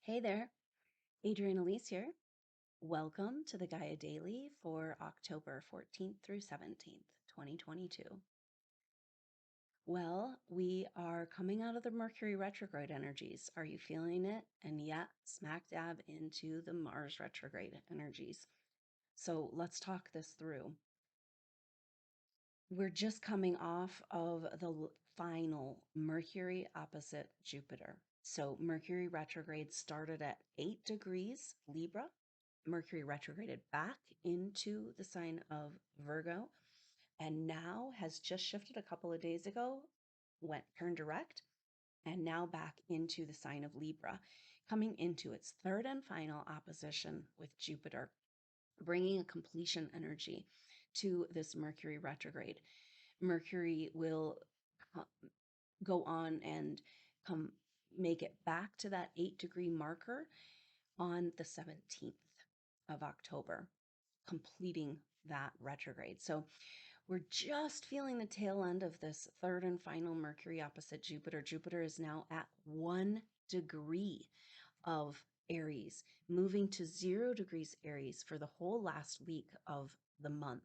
Hey there, Adrienne Elise here. Welcome to the Gaia Daily for October 14th through 17th, 2022. Well, we are coming out of the Mercury retrograde energies. Are you feeling it? And yet, smack dab into the Mars retrograde energies. So let's talk this through. We're just coming off of the final Mercury opposite Jupiter. So Mercury retrograde started at 8 degrees Libra. Mercury retrograded back into the sign of Virgo and now has just shifted a couple of days ago, turned direct, and now back into the sign of Libra, coming into its third and final opposition with Jupiter, bringing a completion energy to this Mercury retrograde. Mercury will go on and come make it back to that 8-degree marker on the 17th of October, completing that retrograde. So we're just feeling the tail end of this third and final Mercury opposite Jupiter. Jupiter is now at 1 degree of Aries, moving to 0 degrees Aries for the whole last week of the month.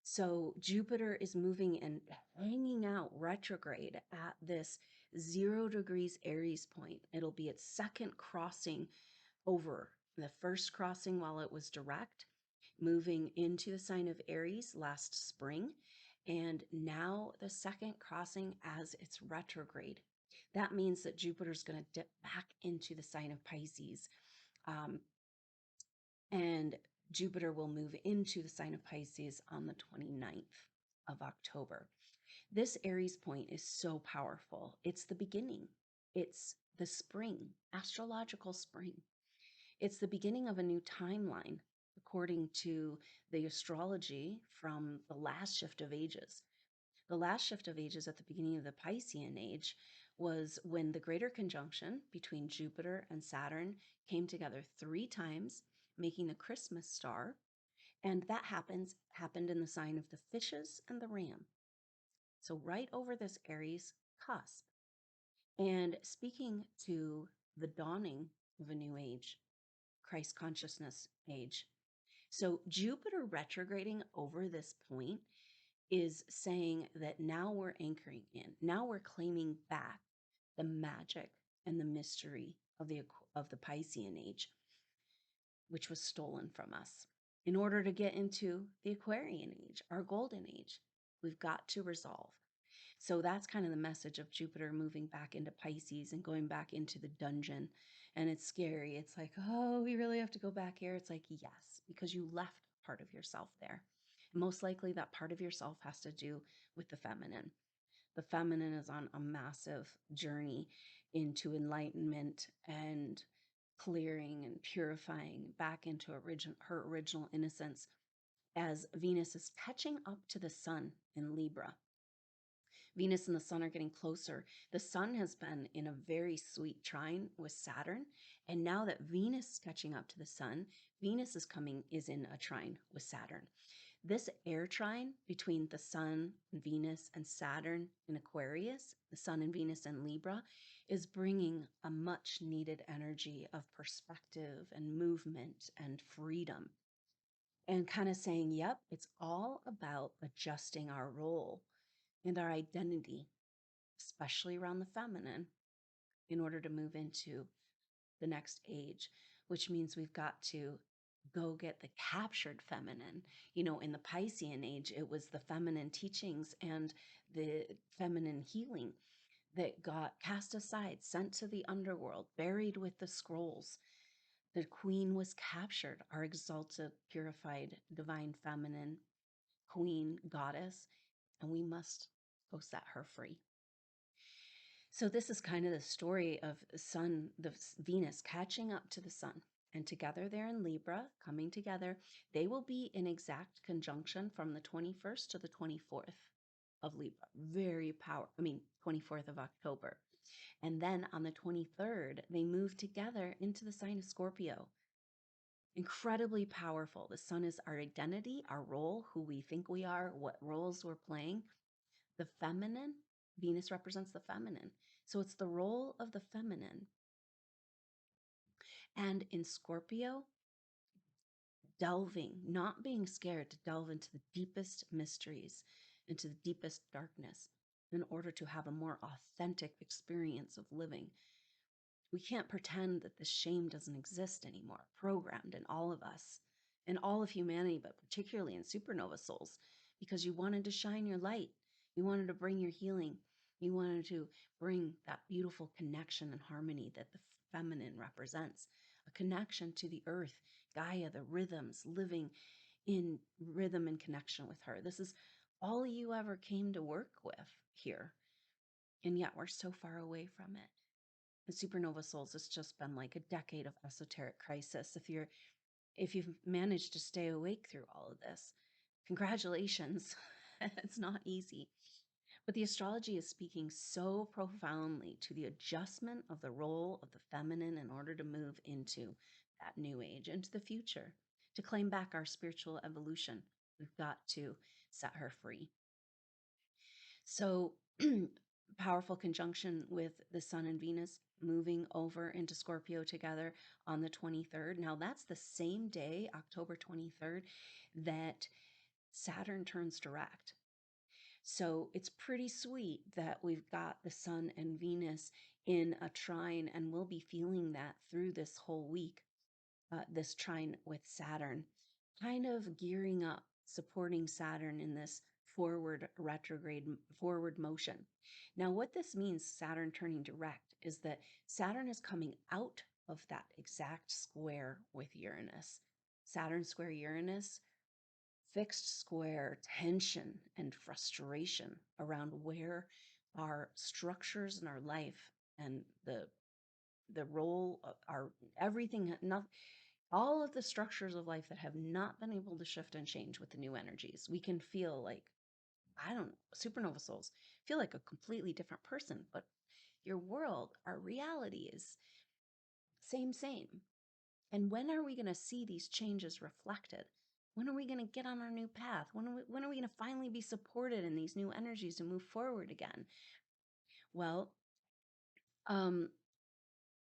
So Jupiter is moving and hanging out retrograde at this 0 degrees Aries point. It'll be its second crossing over the first crossing while it was direct, moving into the sign of Aries last spring, and now the second crossing as it's retrograde. That means that Jupiter's going to dip back into the sign of Pisces. And Jupiter will move into the sign of Pisces on the 29th of October. This Aries point is so powerful. It's the beginning. It's the spring, astrological spring. It's the beginning of a new timeline, according to the astrology from the last shift of ages. The last shift of ages at the beginning of the Piscean age was when the greater conjunction between Jupiter and Saturn came together 3 times, making the Christmas star. And that happened in the sign of the fishes and the ram. So right over this Aries cusp. And speaking to the dawning of a new age, Christ consciousness age. So Jupiter retrograding over this point is saying that now we're anchoring in, now we're claiming back the magic and the mystery of the Piscean age, which was stolen from us. In order to get into the Aquarian age, our golden age, we've got to resolve. So that's kind of the message of Jupiter moving back into Pisces and going back into the dungeon. And it's scary. It's like, oh, we really have to go back here. It's like, yes, because you left part of yourself there. Most likely that part of yourself has to do with the feminine. The feminine is on a massive journey into enlightenment and clearing and purifying back into her original innocence as Venus is catching up to the sun in Libra. Venus and the sun are getting closer. The sun has been in a very sweet trine with Saturn. And now that Venus is catching up to the sun, Venus is in a trine with Saturn. This air trine between the sun, Venus, and Saturn in Aquarius, the sun and Venus in Libra, is bringing a much needed energy of perspective and movement and freedom. And kind of saying, yep, it's all about adjusting our role and our identity, especially around the feminine, in order to move into the next age, which means we've got to go get the captured feminine. In the Piscean age, it was the feminine teachings and the feminine healing that got cast aside, sent to the underworld, buried with the scrolls. The queen was captured, our exalted, purified, divine feminine queen, goddess, and we must go set her free. So this is kind of the story of the Venus catching up to the sun. And together they're in Libra, coming together. They will be in exact conjunction from the 21st to the 24th of Libra. 24th of October. And then on the 23rd, they move together into the sign of Scorpio. Incredibly powerful. The sun is our identity, our role, who we think we are, what roles we're playing. The feminine, Venus represents the feminine. So it's the role of the feminine And in Scorpio, delving, not being scared to delve into the deepest mysteries, into the deepest darkness, in order to have a more authentic experience of living. We can't pretend that this shame doesn't exist anymore, programmed in all of us, in all of humanity, but particularly in SuperNova Souls, because you wanted to shine your light. You wanted to bring your healing. You wanted to bring that beautiful connection and harmony that the feminine represents, a connection to the earth, Gaia, the rhythms, living in rhythm and connection with her. This is all you ever came to work with here. And yet we're so far away from it. The SuperNova Souls has just been like a decade of esoteric crisis. If you've managed to stay awake through all of this, congratulations. It's not easy. But the astrology is speaking so profoundly to the adjustment of the role of the feminine in order to move into that new age, into the future, to claim back our spiritual evolution. We've got to set her free. So, powerful conjunction with the Sun and Venus moving over into Scorpio together on the 23rd. Now, that's the same day, October 23rd, that Saturn turns direct. So, it's pretty sweet that we've got the Sun and Venus in a trine, and we'll be feeling that through this whole week, this trine with Saturn, kind of gearing up, supporting Saturn in this forward retrograde, forward motion. Now, what this means, Saturn turning direct, is that Saturn is coming out of that exact square with Uranus. Saturn square Uranus, fixed square tension and frustration around where our structures in our life and the role of our everything, not all of the structures of life that have not been able to shift and change with the new energies. We can feel like, I don't know, SuperNova Souls, feel like a completely different person, but your world, our reality is same. And when are we going to see these changes reflected? When are we going to get on our new path? When are we going to finally be supported in these new energies and move forward again? Well,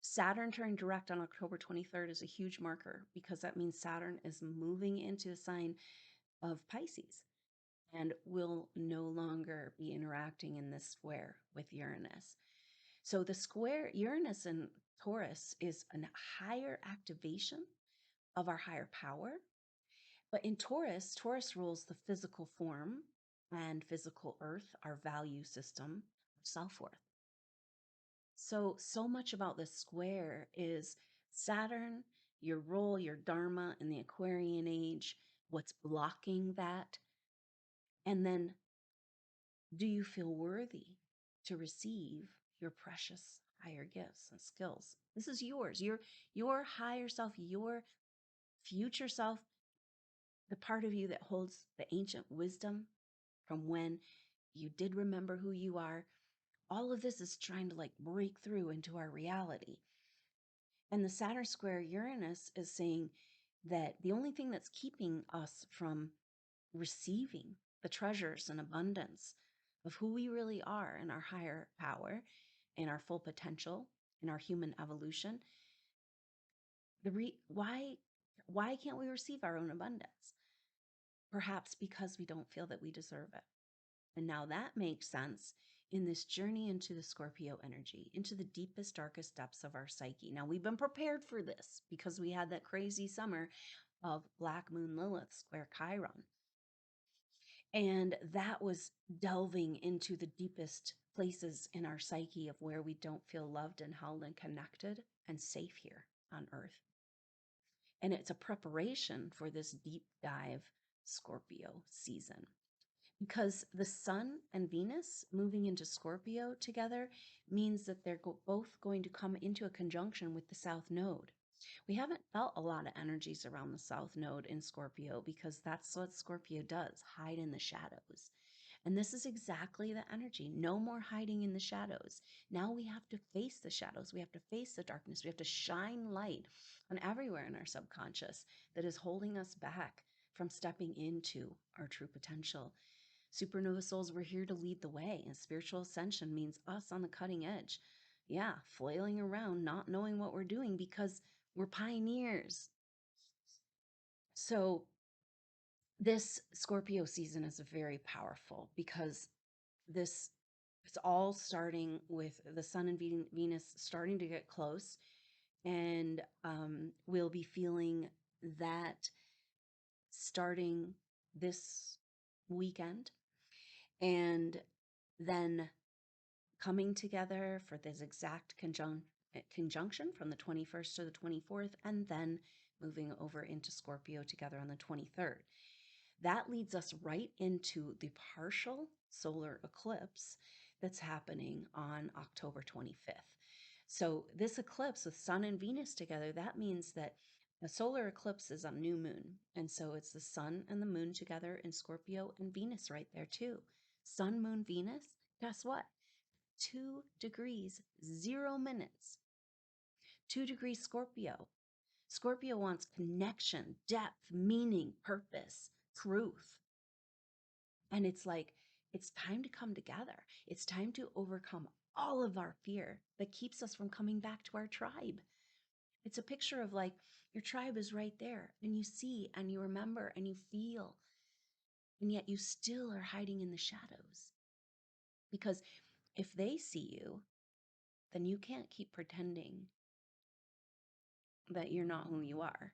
Saturn turning direct on October 23rd is a huge marker because that means Saturn is moving into the sign of Pisces and will no longer be interacting in this square with Uranus. So the square Uranus and Taurus is a higher activation of our higher power. But in Taurus, Taurus rules the physical form and physical earth, our value system, self-worth. So much about this square is Saturn, your role, your dharma in the Aquarian age, what's blocking that. And then, do you feel worthy to receive your precious higher gifts and skills? This is yours, your higher self, your future self, the part of you that holds the ancient wisdom from when you did remember who you are. All of this is trying to like break through into our reality. And the Saturn square Uranus is saying that the only thing that's keeping us from receiving the treasures and abundance of who we really are in our higher power, in our full potential, in our human evolution, why can't we receive our own abundance? Perhaps because we don't feel that we deserve it. And now that makes sense in this journey into the Scorpio energy, into the deepest, darkest depths of our psyche. Now, we've been prepared for this because we had that crazy summer of Black Moon Lilith square Chiron. And that was delving into the deepest places in our psyche of where we don't feel loved and held and connected and safe here on Earth. And it's a preparation for this deep dive Scorpio season. Because the Sun and Venus moving into Scorpio together means that they're both going to come into a conjunction with the South Node. We haven't felt a lot of energies around the South Node in Scorpio because that's what Scorpio does, hide in the shadows. And this is exactly the energy. No more hiding in the shadows. Now we have to face the shadows. We have to face the darkness. We have to shine light on everywhere in our subconscious that is holding us back from stepping into our true potential. SuperNova Souls, we're here to lead the way, and spiritual ascension means us on the cutting edge. Yeah, flailing around, not knowing what we're doing because We're pioneers. So this Scorpio season is very powerful because this it's all starting with the Sun and Venus starting to get close, and we'll be feeling that starting this weekend, and then coming together for this exact conjunction from the 21st to the 24th, and then moving over into Scorpio together on the 23rd. That leads us right into the partial solar eclipse that's happening on October 25th. So this eclipse with Sun and Venus together, that means that a solar eclipse is a new moon. And so it's the Sun and the moon together in Scorpio, and Venus right there too. Sun, moon, Venus, guess what? 2 degrees, 0 minutes. 2 degrees Scorpio. Scorpio wants connection, depth, meaning, purpose, truth. And it's like, it's time to come together. It's time to overcome all of our fear that keeps us from coming back to our tribe. It's a picture of like, your tribe is right there, and you see and you remember and you feel, and yet you still are hiding in the shadows. Because if they see you, then you can't keep pretending that you're not who you are.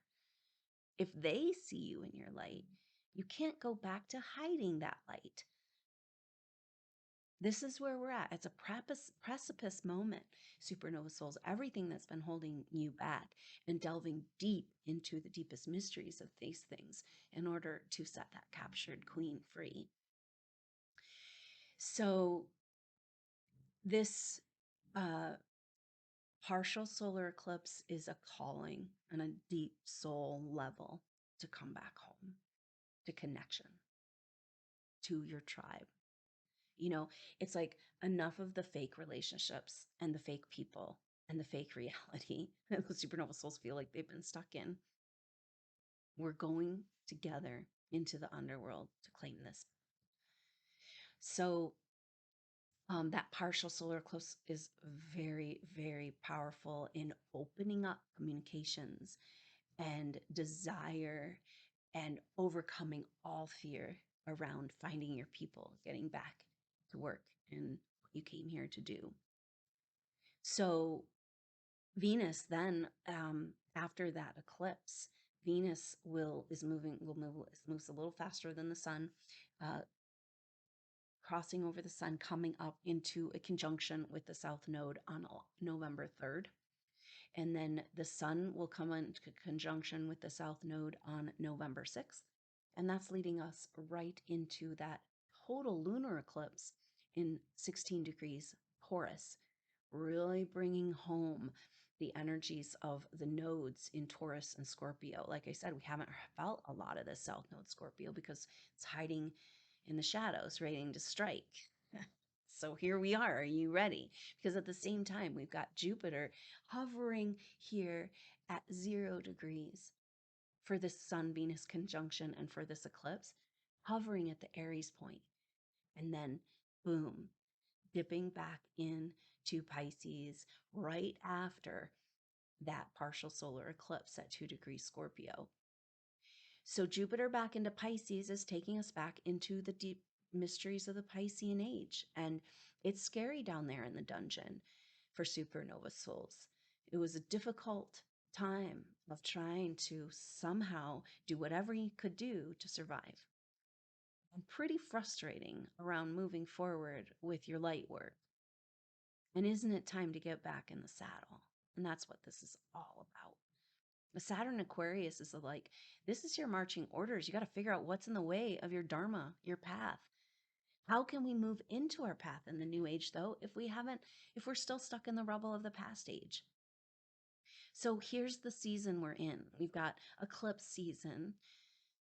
If they see you in your light, you can't go back to hiding that light. This is where we're at. It's a precipice moment, SuperNova Souls, everything that's been holding you back, and delving deep into the deepest mysteries of these things in order to set that captured queen free. So this partial solar eclipse is a calling on a deep soul level to come back home, to connection, to your tribe. You know, it's like enough of the fake relationships and the fake people and the fake reality that the SuperNova Souls feel like they've been stuck in. We're going together into the underworld to claim this. So that partial solar eclipse is very, very powerful in opening up communications and desire and overcoming all fear around finding your people, getting back to work and what you came here to do. So Venus then, after that eclipse, Venus moves a little faster than the sun, uh, crossing over the sun, coming up into a conjunction with the south node on November 3rd. And then the sun will come into conjunction with the south node on November 6th. And that's leading us right into that total lunar eclipse in 16 degrees Taurus, really bringing home the energies of the nodes in Taurus and Scorpio. Like I said, we haven't felt a lot of the south node Scorpio because it's hiding in the shadows, waiting to strike. So here we are. Are you ready? Because at the same time, we've got Jupiter hovering here at 0 degrees for this Sun-Venus conjunction and for this eclipse, hovering at the Aries point. And then, boom, dipping back into Pisces right after that partial solar eclipse at 2 degrees Scorpio. So Jupiter back into Pisces is taking us back into the deep mysteries of the Piscean age. And it's scary down there in the dungeon for SuperNova Souls. It was a difficult time of trying to somehow do whatever you could do to survive. And pretty frustrating around moving forward with your light work. And isn't it time to get back in the saddle? And that's what this is all about. The Saturn Aquarius is like, this is your marching orders. You got to figure out what's in the way of your dharma, your path. How can we move into our path in the new age, though, if we're still stuck in the rubble of the past age? So here's the season we're in. We've got eclipse season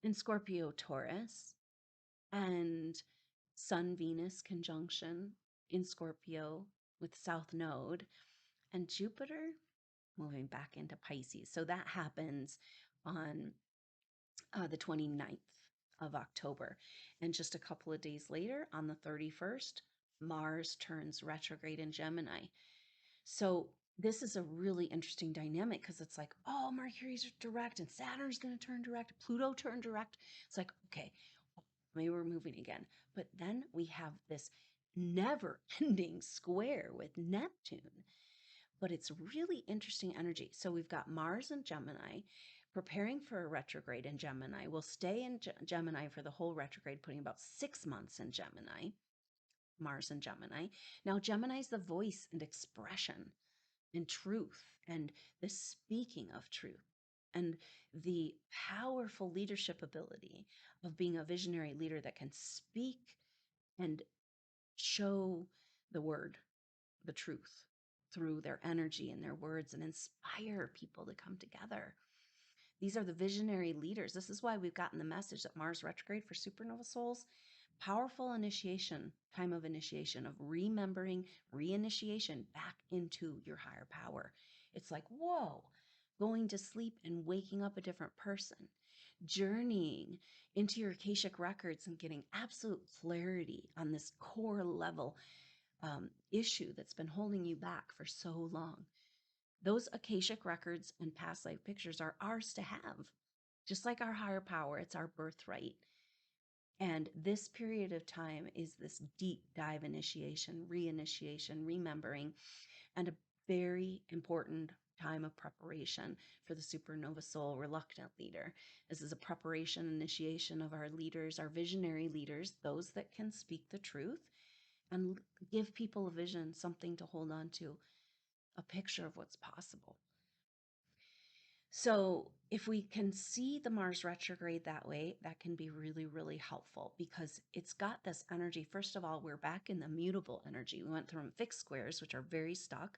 in Scorpio, Taurus, and Sun Venus conjunction in Scorpio with South Node, and Jupiter moving back into Pisces. So that happens on the 29th of October. And just a couple of days later, on the 31st, Mars turns retrograde in Gemini. So this is a really interesting dynamic because it's like, oh, Mercury's direct and Saturn's going to turn direct, Pluto turned direct. It's like, okay, maybe we're moving again. But then we have this never ending square with Neptune. But it's really interesting energy. So we've got Mars and Gemini preparing for a retrograde in Gemini. We'll stay in Gemini for the whole retrograde, putting about 6 months in Gemini, Mars and Gemini. Now, Gemini is the voice and expression and truth and the speaking of truth and the powerful leadership ability of being a visionary leader that can speak and show the word, the truth through their energy and their words and inspire people to come together. These are the visionary leaders. This is why we've gotten the message that Mars retrograde for SuperNova Souls, powerful initiation, time of initiation, of remembering, reinitiation back into your higher power. It's like, whoa, going to sleep and waking up a different person, journeying into your Akashic records and getting absolute clarity on this core level issue that's been holding you back for so long. Those Akashic records and past life pictures are ours to have. Just like our higher power, it's our birthright. And this period of time is this deep dive initiation, reinitiation, remembering, and a very important time of preparation for the supernova soul reluctant leader. This is a preparation initiation of our leaders, our visionary leaders, those that can speak the truth and give people a vision, something to hold on to, a picture of what's possible. So if we can see the Mars retrograde that way, that can be really, really helpful because it's got this energy. First of all, we're back in the mutable energy. We went from fixed squares, which are very stuck,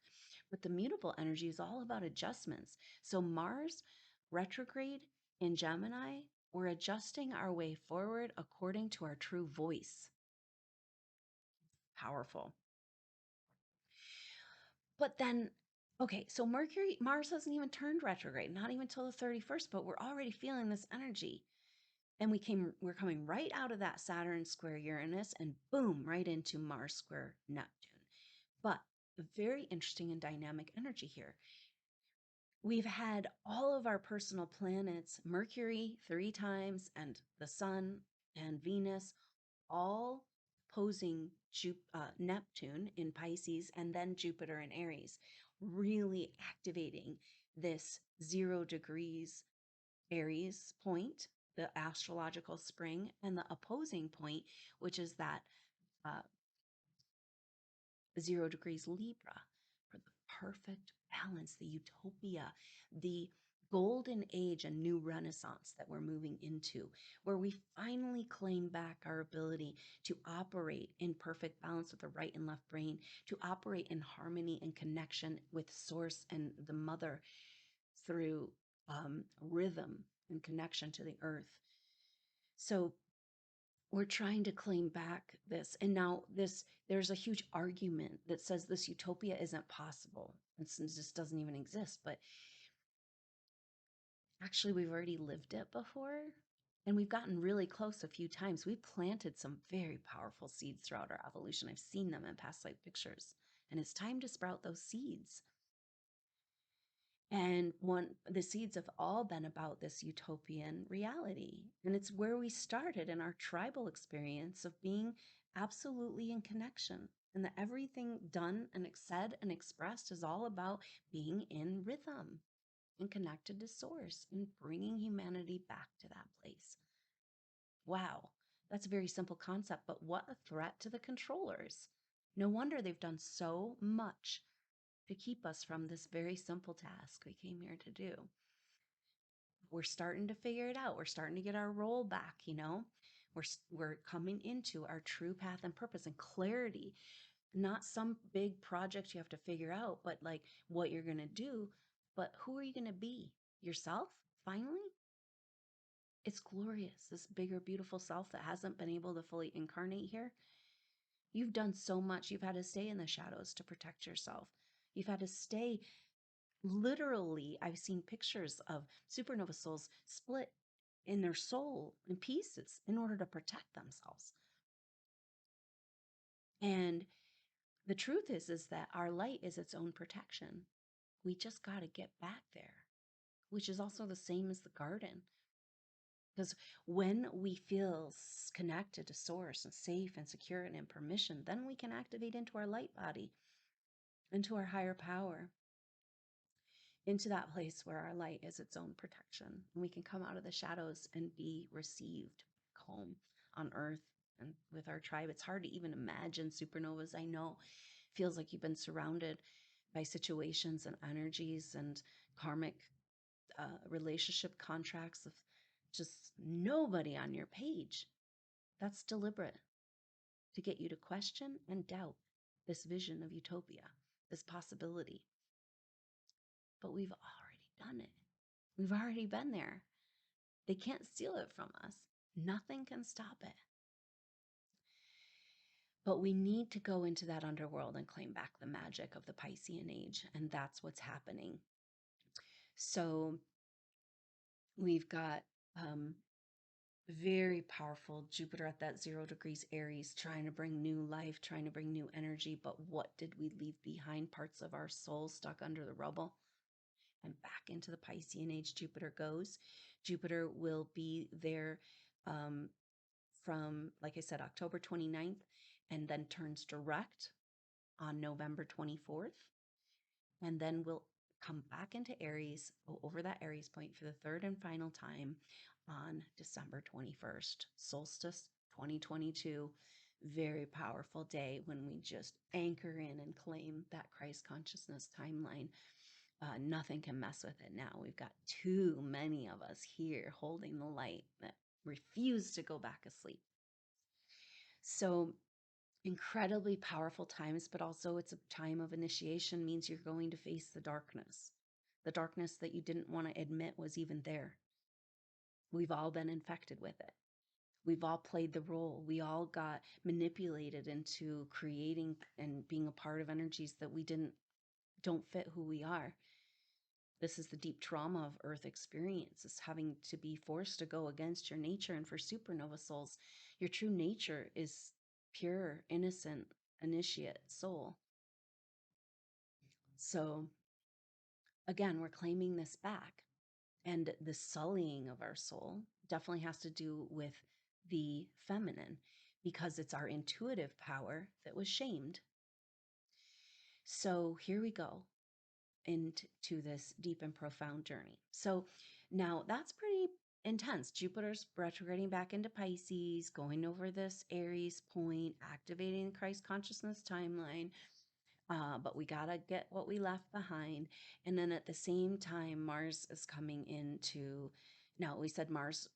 but the mutable energy is all about adjustments. So Mars retrograde in Gemini, we're adjusting our way forward according to our true voice. Powerful. But then, okay, so Mars hasn't even turned retrograde, not even till the 31st, but we're already feeling this energy. And we're coming right out of that Saturn square Uranus and boom, right into Mars square Neptune. But a very interesting and dynamic energy here. We've had all of our personal planets, Mercury 3 times, and the Sun and Venus, all posing Neptune in Pisces and then Jupiter in Aries, really activating this 0 degrees Aries point, the astrological spring, and the opposing point, which is that uh, 0 degrees Libra, for the perfect balance, the utopia, the golden age and new renaissance that we're moving into, where we finally claim back our ability to operate in perfect balance with the right and left brain, to operate in harmony and connection with source and the mother through rhythm and connection to the earth. So we're trying to claim back this. And now there's a huge argument that says this utopia isn't possible. It just doesn't even exist. But actually, we've already lived it before. And we've gotten really close a few times. We've planted some very powerful seeds throughout our evolution. I've seen them in past life pictures. And it's time to sprout those seeds. And the seeds have all been about this utopian reality. And it's where we started in our tribal experience of being absolutely in connection. And that everything done and said and expressed is all about being in rhythm and connected to source and bringing humanity back to that place. Wow, that's a very simple concept, but what a threat to the controllers. No wonder they've done so much to keep us from this very simple task we came here to do. We're starting to figure it out. We're starting to get our role back, you know? We're coming into our true path and purpose and clarity. Not some big project you have to figure out, but like what you're going to do. But who are you going to be? Yourself? Finally? It's glorious. This bigger, beautiful self that hasn't been able to fully incarnate here. You've done so much. You've had to stay in the shadows to protect yourself. You've had to stay. Literally, I've seen pictures of supernova souls split in their soul in pieces in order to protect themselves. And the truth is that our light is its own protection. We just got to get back there, which is also the same as the garden. Because when we feel connected to source and safe and secure and in permission, then we can activate into our light body, into our higher power, into that place where our light is its own protection. And we can come out of the shadows and be received home on earth and with our tribe. It's hard to even imagine supernovas. I know feels like you've been surrounded by situations and energies and karmic relationship contracts of just nobody on your page. That's deliberate to get you to question and doubt this vision of utopia, this possibility. But we've already done it. We've already been there. They can't steal it from us. Nothing can stop it. But we need to go into that underworld and claim back the magic of the Piscean age. And that's what's happening. So we've got very powerful Jupiter at that 0 degrees Aries, trying to bring new life, trying to bring new energy. But what did we leave behind? Parts of our soul stuck under the rubble. And back into the Piscean age Jupiter goes. Jupiter will be there from, like I said, October 29th, and then turns direct on November 24th. And then we'll come back into Aries, go over that Aries point for the third and final time on December 21st, solstice 2022. Very powerful day when we just anchor in and claim that Christ consciousness timeline. Nothing can mess with it now. We've got too many of us here holding the light that refuse to go back asleep. So incredibly powerful times, but also it's a time of initiation, means you're going to face the darkness that you didn't want to admit was even there. We've all been infected with it. We've all played the role. We all got manipulated into creating and being a part of energies that don't fit who we are. This is the deep trauma of Earth experience, is having to be forced to go against your nature. And for supernova souls, your true nature is pure, innocent, initiate soul. So again, we're claiming this back. And the sullying of our soul definitely has to do with the feminine, because it's our intuitive power that was shamed. So here we go into this deep and profound journey. So now that's pretty intense. Jupiter's retrograding back into Pisces, going over this Aries point, activating the Christ consciousness timeline. But we got to get what we left behind. And then at the same time, Mars is coming into, now we said Mars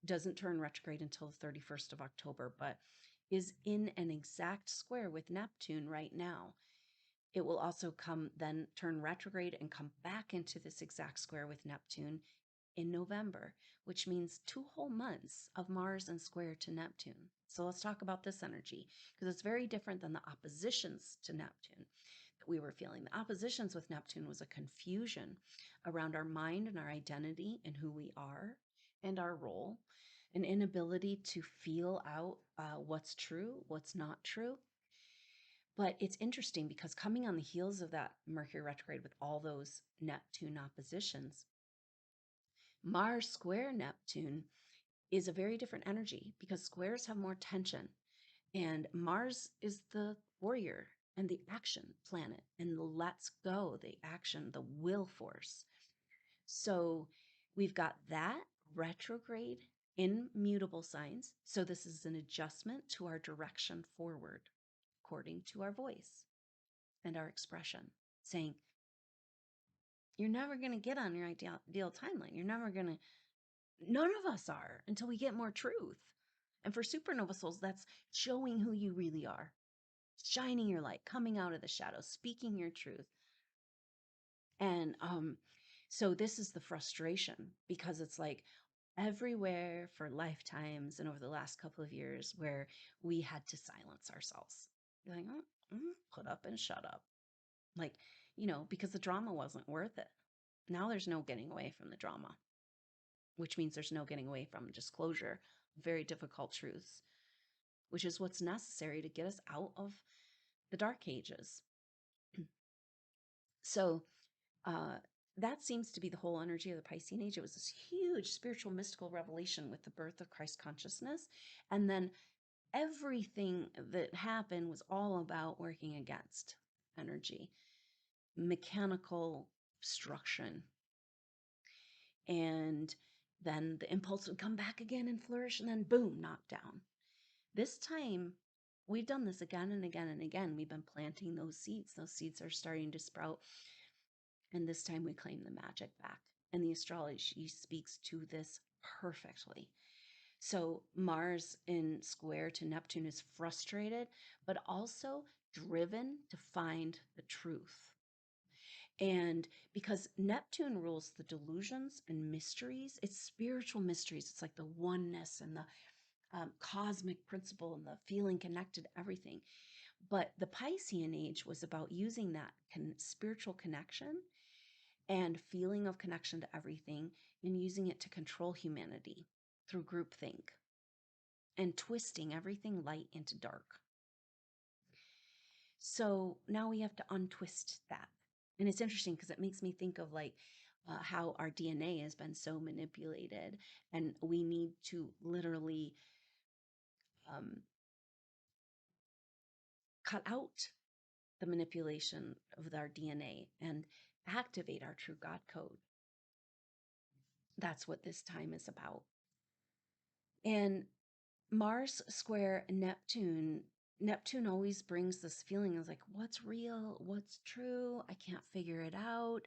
doesn't turn retrograde until the 31st of October, but is in an exact square with Neptune right now. It will also then turn retrograde and come back into this exact square with Neptune in November, which means 2 whole months of Mars and square to Neptune. So let's talk about this energy, because it's very different than the oppositions to Neptune that we were feeling. The oppositions with Neptune was a confusion around our mind and our identity and who we are and our role, an inability to feel out what's true, what's not true. But it's interesting because coming on the heels of that Mercury retrograde with all those Neptune oppositions, Mars square Neptune is a very different energy, because squares have more tension, and Mars is the warrior and the action planet and the let's go, the action, the will force. So we've got that retrograde in mutable signs. So this is an adjustment to our direction forward, according to our voice and our expression, saying, you're never going to get on your ideal timeline. You're never going to, none of us are, until we get more truth. And for supernova souls, that's showing who you really are, shining your light, coming out of the shadows, speaking your truth. And so this is the frustration, because it's like everywhere for lifetimes and over the last couple of years where we had to silence ourselves. You're like, put up and shut up. Like, because the drama wasn't worth it. Now there's no getting away from the drama, which means there's no getting away from disclosure, very difficult truths, which is what's necessary to get us out of the dark ages. So Uh, that seems to be the whole energy of the Piscean age. It was this huge spiritual mystical revelation with the birth of Christ consciousness. And then everything that happened was all about working against energy, mechanical obstruction. And then the impulse would come back again and flourish, and then boom, knocked down. This time, we've done this again and again and again. We've been planting those seeds. Those seeds are starting to sprout. And this time we claim the magic back. And the astrology speaks to this perfectly. So Mars in square to Neptune is frustrated, but also driven to find the truth. And because Neptune rules the delusions and mysteries, it's spiritual mysteries. It's like the oneness and the cosmic principle and the feeling connected to everything. But the Piscean age was about using that spiritual connection and feeling of connection to everything and using it to control humanity through groupthink and twisting everything light into dark. So now we have to untwist that. And it's interesting because it makes me think of like how our DNA has been so manipulated, and we need to literally um, cut out the manipulation of our DNA and activate our true God code. That's what this time is about. And Mars square Neptune, Neptune always brings this feeling of like, what's real? What's true? I can't figure it out.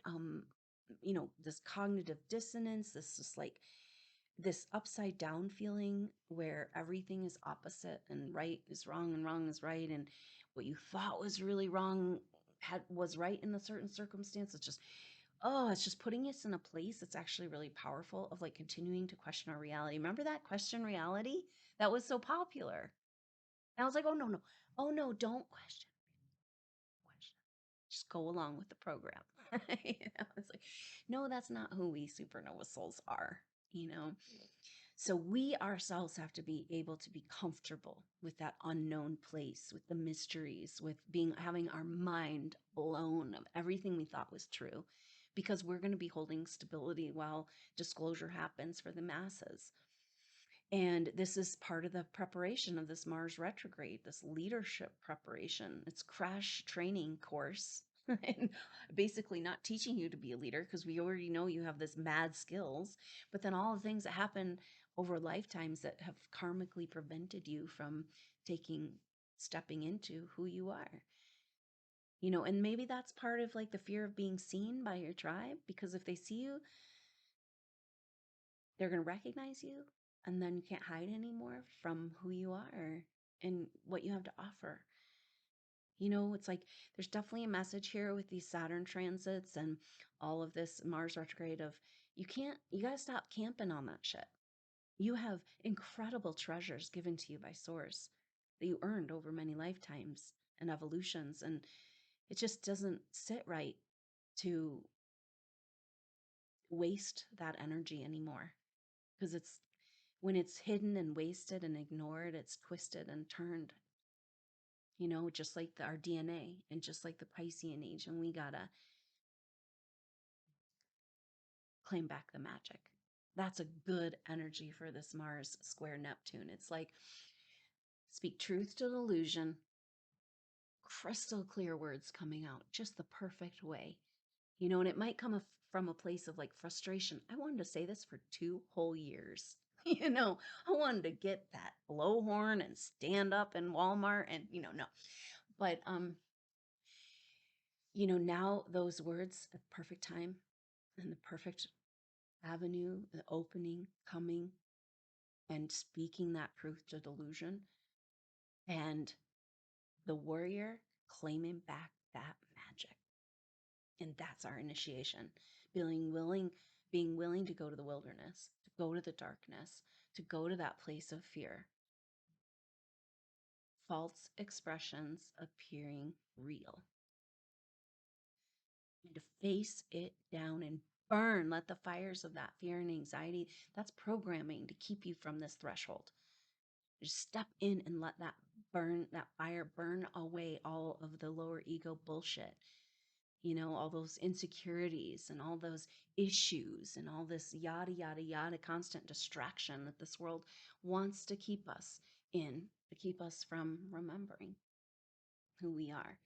This cognitive dissonance, this is like this upside down feeling where everything is opposite and right is wrong and wrong is right. And what you thought was really wrong was right in a certain circumstance. It's just putting us in a place that's actually really powerful of like continuing to question our reality. Remember that question reality? That was so popular. And I was like, oh, no, no. Oh, no, don't question. Just go along with the program. It's like, no, that's not who we supernova souls are, you know? So we ourselves have to be able to be comfortable with that unknown place, with the mysteries, with having our mind blown of everything we thought was true, because we're going to be holding stability while disclosure happens for the masses. And this is part of the preparation of this Mars retrograde, this leadership preparation. It's crash training course. And basically not teaching you to be a leader because we already know you have this mad skills, but then all the things that happen over lifetimes that have karmically prevented you from stepping into who you are. And maybe that's part of like the fear of being seen by your tribe, because if they see you, they're going to recognize you, and then you can't hide anymore from who you are and what you have to offer. It's like there's definitely a message here with these Saturn transits and all of this Mars retrograde of you got to stop camping on that shit. You have incredible treasures given to you by Source that you earned over many lifetimes and evolutions. And it just doesn't sit right to waste that energy anymore, because when it's hidden and wasted and ignored, it's twisted and turned, just like our DNA and just like the Piscean age. And we gotta claim back the magic. That's a good energy for this Mars square Neptune. It's like speak truth to delusion, crystal clear words coming out just the perfect way. And it might come from a place of like frustration. I wanted to say this for 2 whole years. I wanted to get that blowhorn and stand up in Walmart and, no. But, now those words at the perfect time and the perfect avenue, the opening, coming and speaking that truth to delusion, and the warrior claiming back that magic. And that's our initiation. Being willing to go to the wilderness, to go to the darkness, to go to that place of fear. False expressions appearing real. And to face it down and burn, let the fires of that fear and anxiety, that's programming to keep you from this threshold. Just step in and let that fire burn away all of the lower ego bullshit. all those insecurities and all those issues and all this yada, yada, yada, constant distraction that this world wants to keep us in, to keep us from remembering who we are.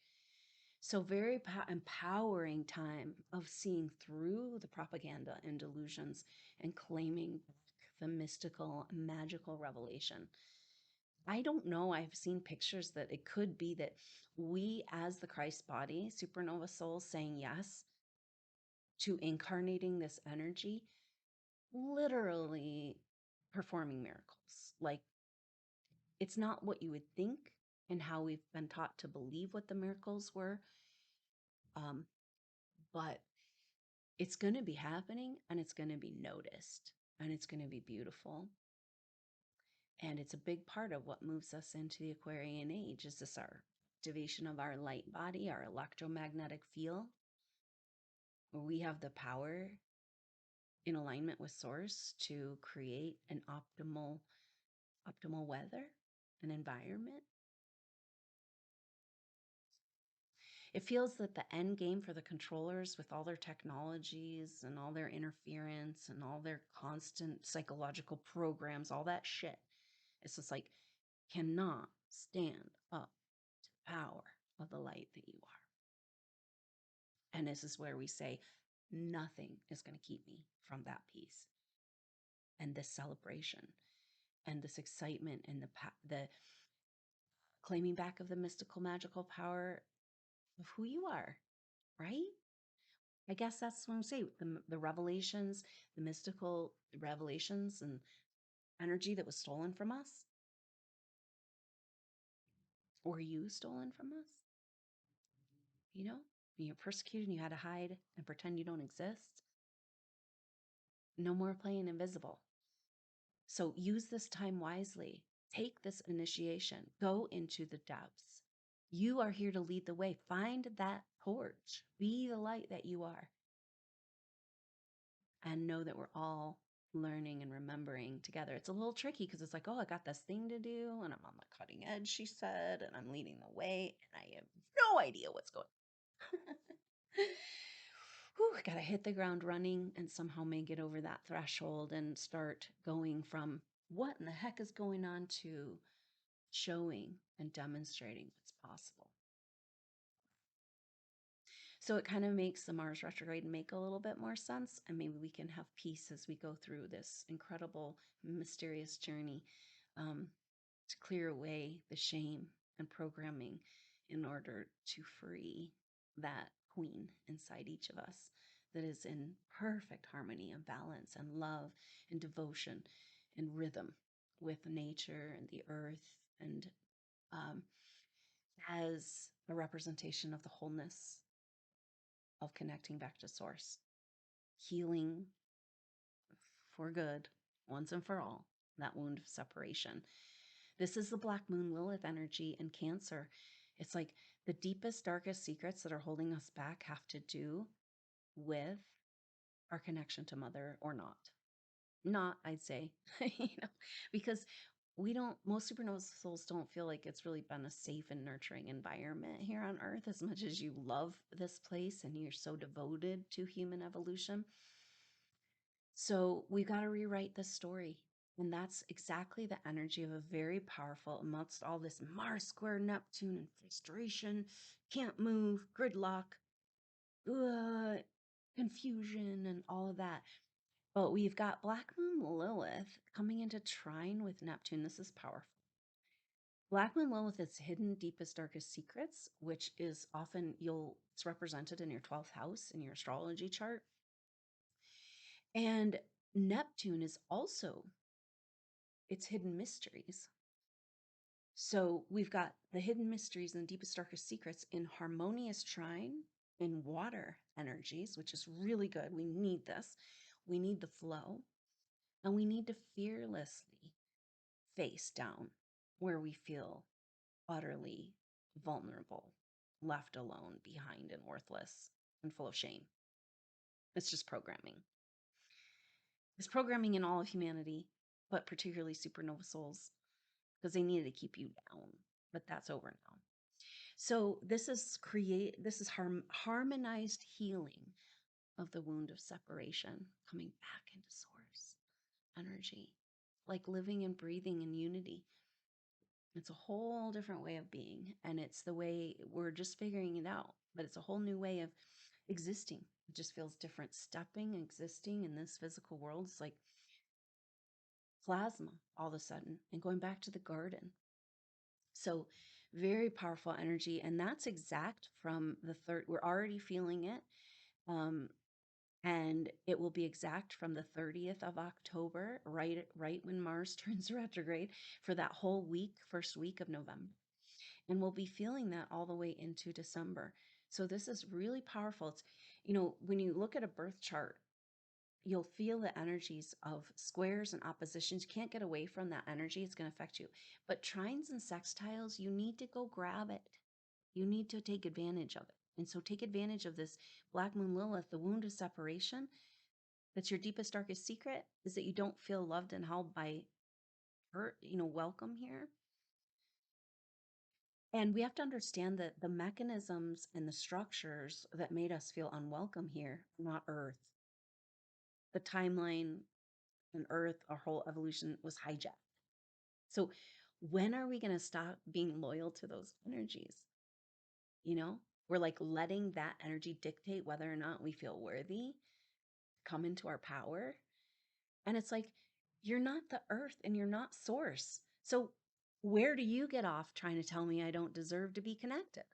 So, very empowering time of seeing through the propaganda and delusions and claiming the mystical, magical revelation. I don't know. I've seen pictures that it could be that we, as the Christ body, SuperNova Souls, saying yes to incarnating this energy, literally performing miracles. Like, it's not what you would think and how we've been taught to believe what the miracles were. Um, but it's going to be happening, and it's going to be noticed, and it's going to be beautiful. And it's a big part of what moves us into the Aquarian age. Is this our activation of our light body, our electromagnetic field, where we have the power in alignment with source to create an optimal weather, an environment. It feels that the end game for the controllers, with all their technologies and all their interference and all their constant psychological programs, all that shit, it's just like, cannot stand up to the power of the light that you are. And this is where we say, nothing is going to keep me from that peace and this celebration and this excitement and the claiming back of the mystical, magical power of who you are, right? I guess that's what I'm saying. The revelations, the mystical revelations and energy that was stolen from us. Were you stolen from us? When you're persecuted and you had to hide and pretend you don't exist. No more playing invisible. So use this time wisely. Take this initiation. Go into the depths. You are here to lead the way. Find that torch. Be the light that you are. And know that we're all learning and remembering together. It's a little tricky because it's like, oh, I got this thing to do and I'm on the cutting edge, she said, and I'm leading the way and I have no idea what's going on. Whew, gotta hit the ground running and somehow make it over that threshold and start going from what in the heck is going on to showing and demonstrating what's possible. So it kind of makes the Mars retrograde make a little bit more sense, and maybe we can have peace as we go through this incredible, mysterious journey to clear away the shame and programming in order to free that queen inside each of us that is in perfect harmony and balance and love and devotion and rhythm with nature and the earth, and as a representation of the wholeness of connecting back to source, healing for good once and for all, that wound of separation. This is the Black Moon Lilith energy in Cancer. It's like the deepest, darkest secrets that are holding us back have to do with our connection to Mother, or not. Not, I'd say, because most supernova souls don't feel like it's really been a safe and nurturing environment here on Earth as much as you love this place and you're so devoted to human evolution. So we've got to rewrite this story. And that's exactly the energy of a very powerful, amongst all this Mars square Neptune and frustration, can't move, gridlock, confusion, and all of that. But we've got Black Moon Lilith coming into trine with Neptune. This is powerful. Black Moon Lilith is hidden, deepest, darkest secrets, which is often it's represented in your 12th house in your astrology chart. And Neptune is also its hidden mysteries. So we've got the hidden mysteries and the deepest, darkest secrets in harmonious trine in water energies, which is really good. We need this. We need the flow. And we need to fearlessly face down where we feel utterly vulnerable, left alone, behind, and worthless, and full of shame. It's just programming. It's programming in all of humanity, but particularly supernova souls, because they needed to keep you down. But that's over now. So this is harmonized healing of the wound of separation, coming back into source energy, like living and breathing in unity. It's a whole different way of being, and it's the way we're just figuring it out, but it's a whole new way of existing. It just feels different. Stepping, existing in this physical world is like plasma all of a sudden, and going back to the garden. So very powerful energy, and that's exact from the third. We're already feeling it. Um, and it will be exact from the 30th of October, right when Mars turns retrograde, for that whole week, first week of November. And we'll be feeling that all the way into December. So this is really powerful. It's, when you look at a birth chart, you'll feel the energies of squares and oppositions. You can't get away from that energy. It's going to affect you. But trines and sextiles, you need to go grab it. You need to take advantage of it. And so take advantage of this Black Moon Lilith, the wound of separation. That's your deepest, darkest secret, is that you don't feel loved and held by her, welcome here. And we have to understand that the mechanisms and the structures that made us feel unwelcome here, not Earth. The timeline and Earth, our whole evolution was hijacked. So when are we going to stop being loyal to those energies? We're like letting that energy dictate whether or not we feel worthy, come into our power. And it's like, you're not the Earth and you're not source. So where do you get off trying to tell me I don't deserve to be connected?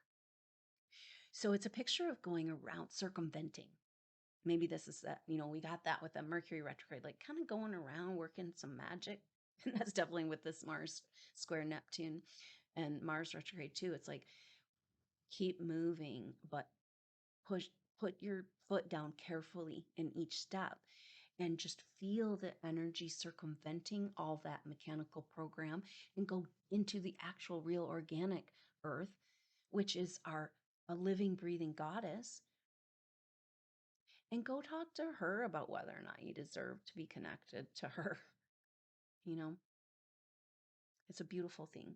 So it's a picture of going around, circumventing. Maybe this is that, we got that with the Mercury retrograde, like kind of going around working some magic. And that's definitely with this Mars square Neptune and Mars retrograde too. It's like, keep moving, but put your foot down carefully in each step, and just feel the energy circumventing all that mechanical program and go into the actual real organic Earth, which is a living, breathing goddess, and go talk to her about whether or not you deserve to be connected to her. You know, it's a beautiful thing.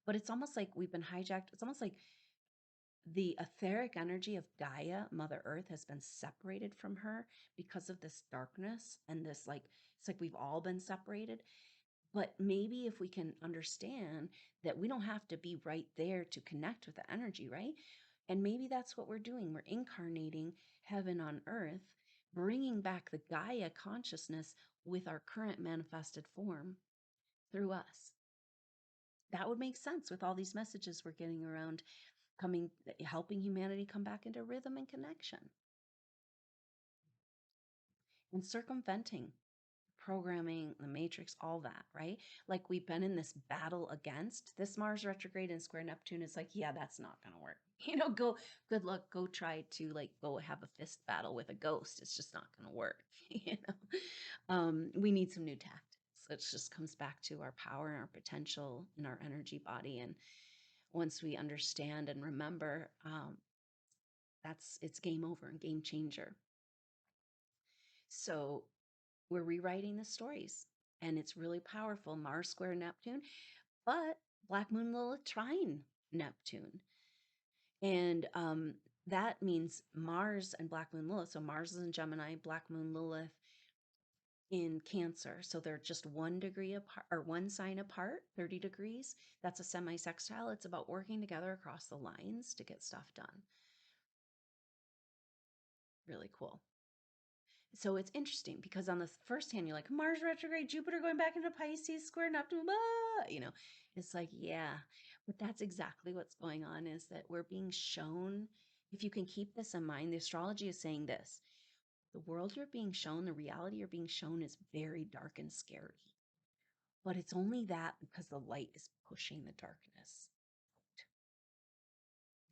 But it's almost like we've been hijacked. It's almost like the etheric energy of Gaia, Mother Earth, has been separated from her because of this darkness and this, like, it's like we've all been separated. But maybe if we can understand that we don't have to be right there to connect with the energy, right? And maybe that's what we're doing. We're incarnating heaven on earth, bringing back the Gaia consciousness with our current manifested form through us. That would make sense with all these messages we're getting around helping humanity come back into rhythm and connection, and circumventing programming, the matrix, all that, right? Like we've been in this battle against this Mars retrograde and square Neptune. Is like, yeah, that's not going to work. Go, good luck. Go try to go have a fist battle with a ghost. It's just not going to work. We need some new tactics. It just comes back to our power and our potential in our energy body. And once we understand and remember, it's game over and game changer. So we're rewriting the stories, and it's really powerful. Mars square Neptune, but Black Moon Lilith trine Neptune. And that means Mars and Black Moon Lilith. So Mars is in Gemini, Black Moon Lilith in Cancer. So they're just 1 degree apart, or one sign apart, 30 degrees. That's a semi-sextile. It's about working together across the lines to get stuff done. Really cool. So it's interesting because on the first hand, you're like, Mars retrograde, Jupiter going back into Pisces, square Neptune, it's like, yeah, but that's exactly what's going on, is that we're being shown, if you can keep this in mind, the astrology is saying this: the world you're being shown, the reality you're being shown is very dark and scary, but it's only that because the light is pushing the darkness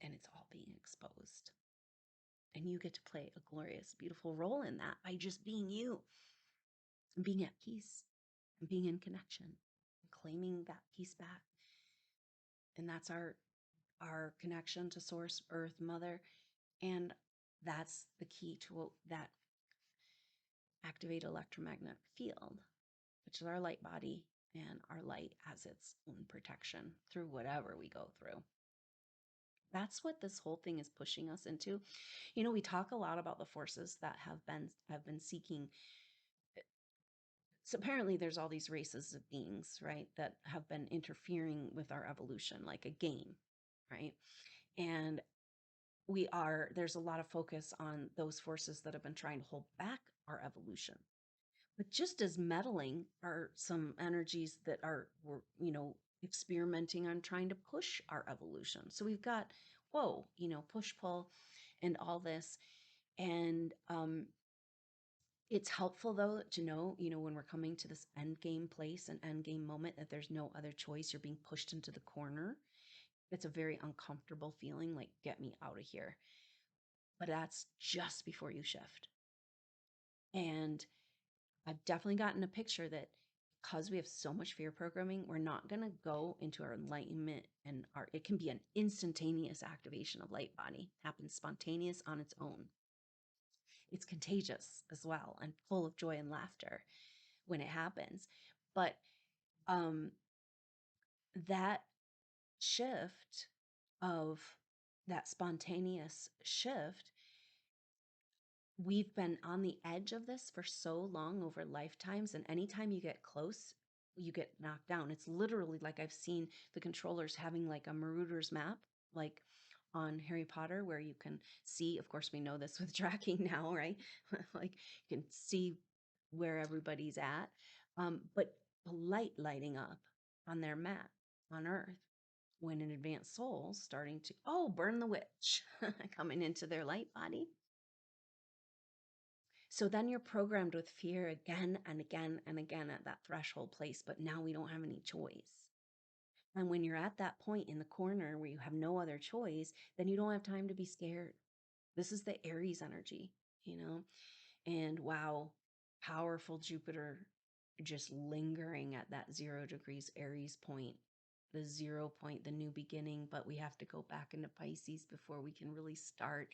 out, and it's all being exposed. And you get to play a glorious, beautiful role in that by just being you, and being at peace, and being in connection, and claiming that peace back. And that's our connection to Source, Earth, Mother. And that's the key to that activate electromagnetic field, which is our light body, and our light has its own protection through whatever we go through. That's what this whole thing is pushing us into. You know, we talk a lot about the forces that have been seeking. So apparently there's all these races of beings, right, that have been interfering with our evolution like a game, right? And there's a lot of focus on those forces that have been trying to hold back our evolution. But just as meddling are some energies that were, experimenting on trying to push our evolution. So we've got, whoa, push pull and all this. And it's helpful though to know, when we're coming to this end game place and end game moment, that there's no other choice. You're being pushed into the corner. It's a very uncomfortable feeling, like, get me out of here. But that's just before you shift. And I've definitely gotten a picture that because we have so much fear programming, we're not going to go into our enlightenment, and it can be an instantaneous activation of light body, happens spontaneous on its own. It's contagious as well and full of joy and laughter when it happens. But um, that shift of that spontaneous shift, we've been on the edge of this for so long over lifetimes. And anytime you get close, you get knocked down. It's literally like I've seen the controllers having like a Marauder's map, like on Harry Potter, where you can see, of course, we know this with tracking now, right? Like you can see where everybody's at. But the light lighting up on their map on Earth when an advanced soul's starting to, burn the witch, coming into their light body. So then you're programmed with fear again and again and again at that threshold place, but now we don't have any choice. And when you're at that point in the corner where you have no other choice, then you don't have time to be scared. This is the Aries energy, you know? And wow, powerful Jupiter just lingering at that 0 degrees Aries point, the 0 point, the new beginning. But we have to go back into Pisces before we can really start.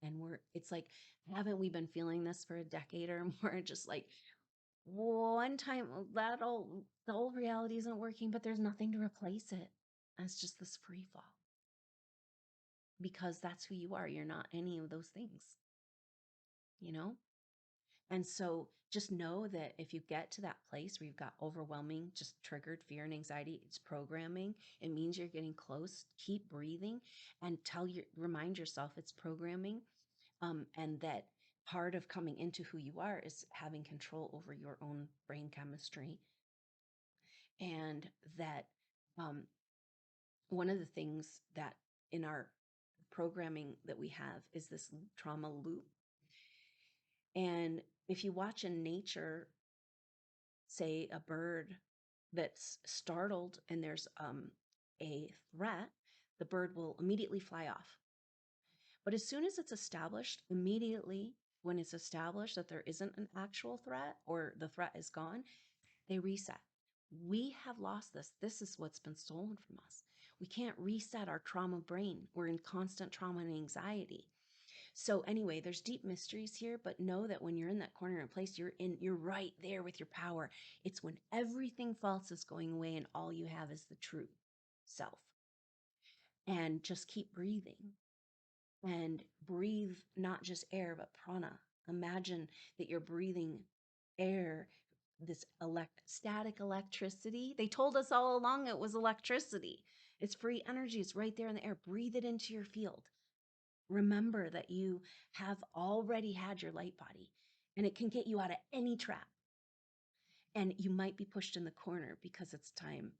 And it's like, haven't we been feeling this for a decade or more? Just like one time the old reality isn't working, but there's nothing to replace it. And it's just this free fall because that's who you are. You're not any of those things, you know? And so just know that if you get to that place where you've got overwhelming, just triggered fear and anxiety, it's programming. It means you're getting close. Keep breathing and remind yourself it's programming. And that part of coming into who you are is having control over your own brain chemistry. And that one of the things that in our programming that we have is this trauma loop. And if you watch in nature, say a bird that's startled and there's a threat, the bird will immediately fly off. But as soon as it's established, immediately when it's established that there isn't an actual threat or the threat is gone, they reset. We have lost this. This is what's been stolen from us. We can't reset our trauma brain. We're in constant trauma and anxiety. So anyway, there's deep mysteries here, but know that when you're in that corner and place, you're right there with your power. It's when everything false is going away and all you have is the true self. And just keep breathing and breathe not just air, but prana. Imagine that you're breathing air, this static electricity. They told us all along it was electricity. It's free energy. It's right there in the air. Breathe it into your field. Remember that you have already had your light body and it can get you out of any trap. And you might be pushed in the corner because it's time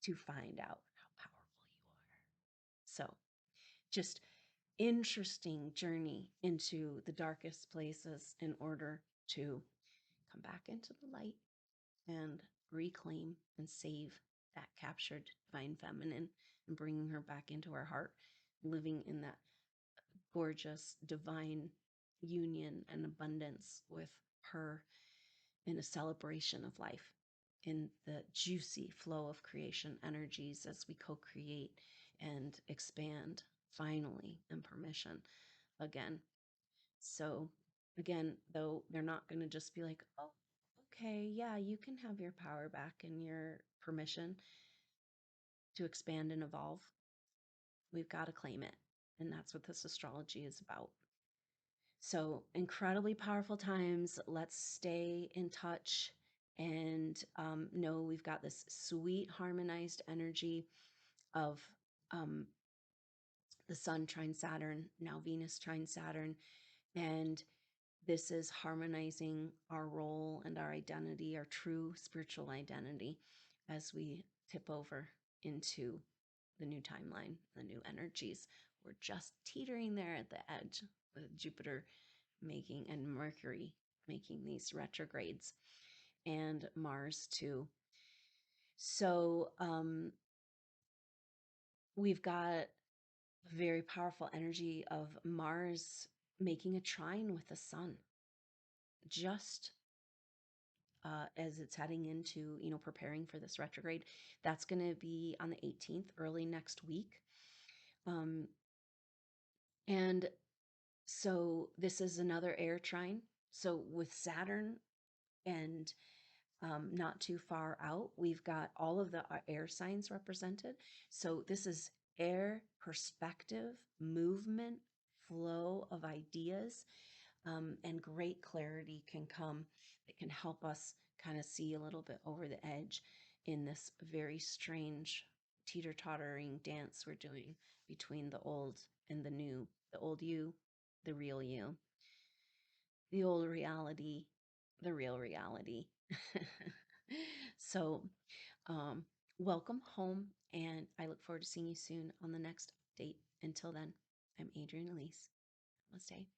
to find out how powerful you are. So just interesting journey into the darkest places in order to come back into the light and reclaim and save that captured divine feminine and bringing her back into our heart, living in that gorgeous divine union and abundance with her in a celebration of life, in the juicy flow of creation energies as we co-create and expand finally in permission again. So again, though, they're not going to just be like, oh, okay, yeah, you can have your power back and your permission to expand and evolve. We've got to claim it. And that's what this astrology is about. So, incredibly powerful times. Let's stay in touch and know we've got this sweet, harmonized energy of um, the sun trine Saturn, now Venus trine Saturn. And this is harmonizing our role and our identity, our true spiritual identity, as we tip over into the new timeline, the new energies. We're just teetering there at the edge with Jupiter making and Mercury making these retrogrades, and Mars too. So we've got a very powerful energy of Mars making a trine with the sun, just as it's heading into, preparing for this retrograde. That's going to be on the 18th, early next week. And so this is another air trine. So with Saturn and not too far out, we've got all of the air signs represented. So this is air, perspective, movement, flow of ideas, and great clarity can come. It can help us kind of see a little bit over the edge in this very strange teeter-tottering dance we're doing between the old and the new, the old you, the real you, the old reality, the real reality. So, welcome home, and I look forward to seeing you soon on the next update. Until then, I'm Adrienne Elise. Namaste.